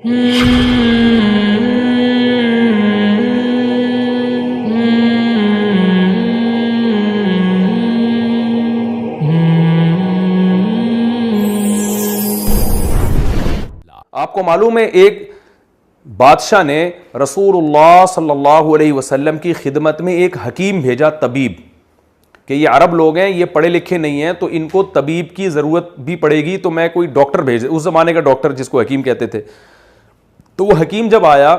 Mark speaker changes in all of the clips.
Speaker 1: آپ کو معلوم ہے ایک بادشاہ نے رسول اللہ صلی اللہ علیہ وسلم کی خدمت میں ایک حکیم بھیجا، طبیب، کہ یہ عرب لوگ ہیں، یہ پڑھے لکھے نہیں ہیں، تو ان کو طبیب کی ضرورت بھی پڑے گی، تو میں کوئی ڈاکٹر بھیج، اس زمانے کا ڈاکٹر جس کو حکیم کہتے تھے۔ تو وہ حکیم جب آیا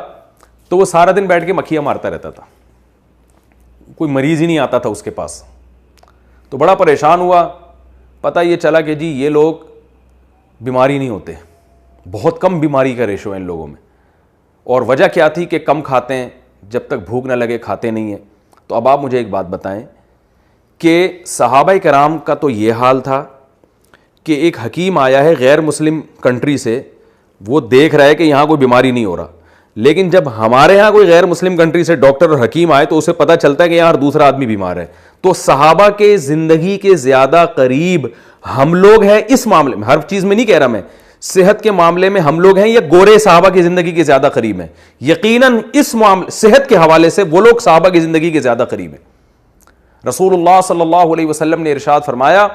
Speaker 1: تو وہ سارا دن بیٹھ کے مکھیاں مارتا رہتا تھا، کوئی مریض ہی نہیں آتا تھا اس کے پاس۔ تو بڑا پریشان ہوا، پتہ یہ چلا کہ جی یہ لوگ بیماری نہیں ہوتے، بہت کم بیماری کا ریشو ہے ان لوگوں میں، اور وجہ کیا تھی کہ کم کھاتے ہیں، جب تک بھوک نہ لگے کھاتے نہیں ہیں۔ تو اب آپ مجھے ایک بات بتائیں کہ صحابہ کرام کا تو یہ حال تھا کہ ایک حکیم آیا ہے غیر مسلم کنٹری سے، وہ دیکھ رہا ہے کہ یہاں کوئی بیماری نہیں ہو رہا، لیکن جب ہمارے ہاں کوئی غیر مسلم کنٹری سے ڈاکٹر اور حکیم آئے تو اسے پتہ چلتا ہے کہ یہاں دوسرا آدمی بیمار ہے۔ تو صحابہ کے زندگی کے زیادہ قریب ہم لوگ ہیں اس معاملے میں، ہر چیز میں نہیں کہہ رہا میں، صحت کے معاملے میں ہم لوگ ہیں یا گورے صحابہ کی زندگی کے زیادہ قریب ہیں؟ یقیناً اس معاملے صحت کے حوالے سے وہ لوگ صحابہ کی زندگی کے زیادہ قریب ہیں۔ رسول اللہ صلی اللہ علیہ وسلم نے ارشاد فرمایا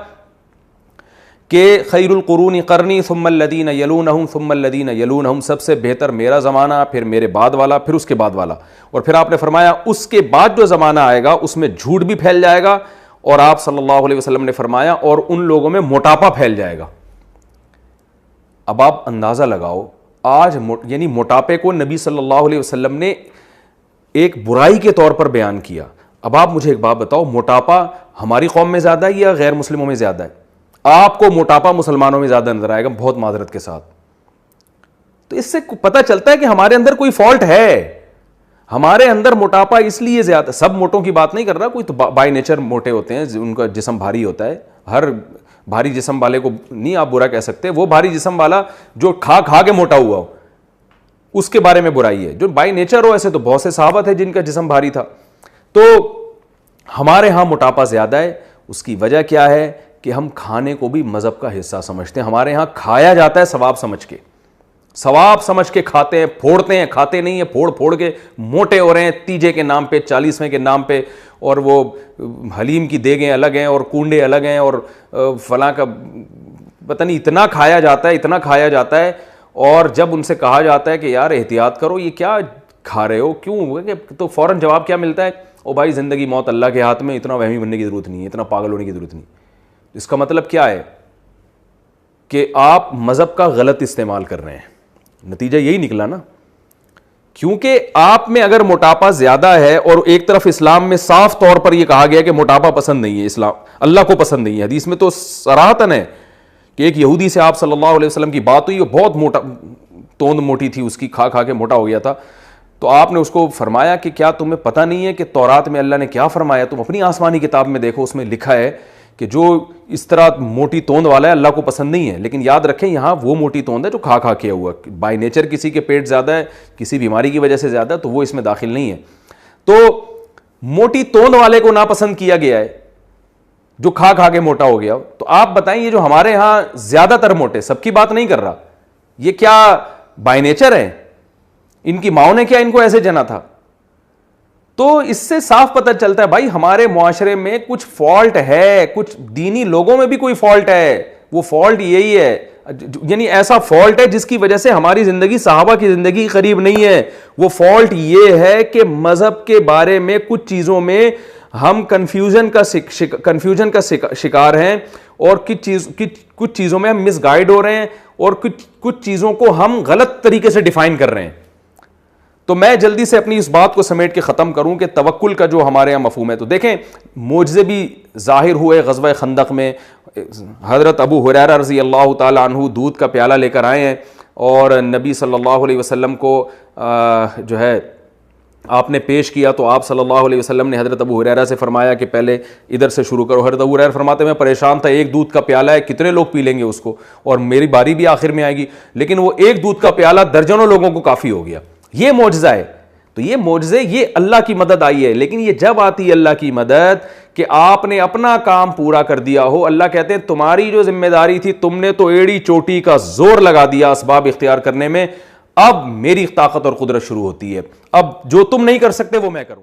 Speaker 1: کہ خیر القرون قرنی ثم الذین یلونہم ثم الذین یلونہم، سب سے بہتر میرا زمانہ، پھر میرے بعد والا، پھر اس کے بعد والا، اور پھر آپ نے فرمایا اس کے بعد جو زمانہ آئے گا اس میں جھوٹ بھی پھیل جائے گا، اور آپ صلی اللہ علیہ وسلم نے فرمایا اور ان لوگوں میں موٹاپا پھیل جائے گا۔ اب آپ اندازہ لگاؤ، آج یعنی موٹاپے کو نبی صلی اللہ علیہ وسلم نے ایک برائی کے طور پر بیان کیا۔ اب آپ مجھے ایک بات بتاؤ، موٹاپا ہماری قوم میں زیادہ ہے یا غیر مسلموں میں زیادہ ہے؟ آپ کو موٹاپا مسلمانوں میں زیادہ نظر آئے گا، بہت معذرت کے ساتھ۔ تو اس سے پتہ چلتا ہے کہ ہمارے اندر کوئی فالٹ ہے، ہمارے اندر موٹاپا اس لیے زیادہ، سب موٹوں کی بات نہیں کر رہا، کوئی تو بائی نیچر موٹے ہوتے ہیں، ان کا جسم بھاری ہوتا ہے، ہر بھاری جسم والے کو نہیں آپ برا کہہ سکتے، وہ بھاری جسم والا جو کھا کھا کے موٹا ہوا ہو اس کے بارے میں برائی ہے، جو بائی نیچر ہو، ایسے تو بہت سے صحابہ تھے جن کا جسم بھاری تھا۔ تو ہمارے ہاں موٹاپا زیادہ ہے، اس کی وجہ کیا ہے کہ ہم کھانے کو بھی مذہب کا حصہ سمجھتے ہیں۔ ہمارے ہاں کھایا جاتا ہے ثواب سمجھ کے کھاتے ہیں، پھوڑتے ہیں، کھاتے نہیں ہیں، پھوڑ پھوڑ کے موٹے ہو رہے ہیں، تیجے کے نام پہ، 40ویں کے نام پہ، اور وہ حلیم کی دیگیں الگ ہیں اور کنڈے الگ ہیں، اور فلاں کا پتہ نہیں اتنا کھایا جاتا ہے، اور جب ان سے کہا جاتا ہے کہ یار احتیاط کرو، یہ کیا کھا رہے ہو، کیوں، تو فوراً جواب کیا ملتا ہے؟ او بھائی زندگی موت اللہ کے ہاتھ میں، اتنا وہمی بننے کی ضرورت نہیں ہے، اتنا پاگل ہونے کی ضرورت نہیں۔ اس کا مطلب کیا ہے کہ آپ مذہب کا غلط استعمال کر رہے ہیں، نتیجہ یہی نکلا نا، کیونکہ آپ میں اگر موٹاپا زیادہ ہے، اور ایک طرف اسلام میں صاف طور پر یہ کہا گیا کہ موٹاپا پسند نہیں ہے، اسلام اللہ کو پسند نہیں ہے، حدیث میں تو صراحتاً ہے کہ ایک یہودی سے آپ صلی اللہ علیہ وسلم کی بات ہوئی، وہ بہت موٹا، توند موٹی تھی اس کی، کھا کھا کے موٹا ہو گیا تھا، تو آپ نے اس کو فرمایا کہ کیا تمہیں پتہ نہیں ہے کہ تورات میں اللہ نے کیا فرمایا؟ تم اپنی آسمانی کتاب میں دیکھو، اس میں لکھا ہے کہ جو اس طرح موٹی توند والا ہے اللہ کو پسند نہیں ہے، لیکن یاد رکھیں یہاں وہ موٹی توند ہے جو کھا کھا کے ہوا، بائی نیچر کسی کے پیٹ زیادہ ہے، کسی بیماری کی وجہ سے زیادہ ہے، تو وہ اس میں داخل نہیں ہے۔ تو موٹی توند والے کو ناپسند کیا گیا ہے جو کھا کھا کے موٹا ہو گیا۔ تو آپ بتائیں یہ جو ہمارے ہاں زیادہ تر موٹے، سب کی بات نہیں کر رہا، یہ کیا بائی نیچر ہے؟ ان کی ماؤں نے کیا ان کو ایسے جنا تھا؟ تو اس سے صاف پتہ چلتا ہے بھائی ہمارے معاشرے میں کچھ فالٹ ہے، کچھ دینی لوگوں میں بھی کوئی فالٹ ہے، وہ فالٹ یہی ہے، یعنی ایسا فالٹ ہے جس کی وجہ سے ہماری زندگی صحابہ کی زندگی قریب نہیں ہے۔ وہ فالٹ یہ ہے کہ مذہب کے بارے میں کچھ چیزوں میں ہم کنفیوژن کا شکار ہیں، اور کچھ چیزوں میں ہم مس گائیڈ ہو رہے ہیں، اور کچھ چیزوں کو ہم غلط طریقے سے ڈیفائن کر رہے ہیں۔ تو میں جلدی سے اپنی اس بات کو سمیٹ کے ختم کروں کہ توکل کا جو ہمارے یہاں مفہوم ہے، تو دیکھیں معجزے بھی ظاہر ہوئے غزوہ خندق میں۔ حضرت ابو ہریرہ رضی اللہ تعالی عنہ دودھ کا پیالہ لے کر آئے ہیں، اور نبی صلی اللہ علیہ وسلم کو جو ہے آپ نے پیش کیا، تو آپ صلی اللہ علیہ وسلم نے حضرت ابو ہریرہ سے فرمایا کہ پہلے ادھر سے شروع کرو۔ حضرت ابو ہریرہ فرماتے میں پریشان تھا، ایک دودھ کا پیالہ ہے، کتنے لوگ پی لیں گے اس کو، اور میری باری بھی آخر میں آئے گی، لیکن وہ ایک دودھ کا پیالہ درجنوں لوگوں کو کافی ہو گیا۔ یہ معجزہ ہے۔ تو یہ معجزے، یہ اللہ کی مدد آئی ہے، لیکن یہ جب آتی ہے اللہ کی مدد کہ آپ نے اپنا کام پورا کر دیا ہو۔ اللہ کہتے ہیں تمہاری جو ذمہ داری تھی، تم نے تو ایڑی چوٹی کا زور لگا دیا اسباب اختیار کرنے میں، اب میری طاقت اور قدرت شروع ہوتی ہے، اب جو تم نہیں کر سکتے وہ میں کروں۔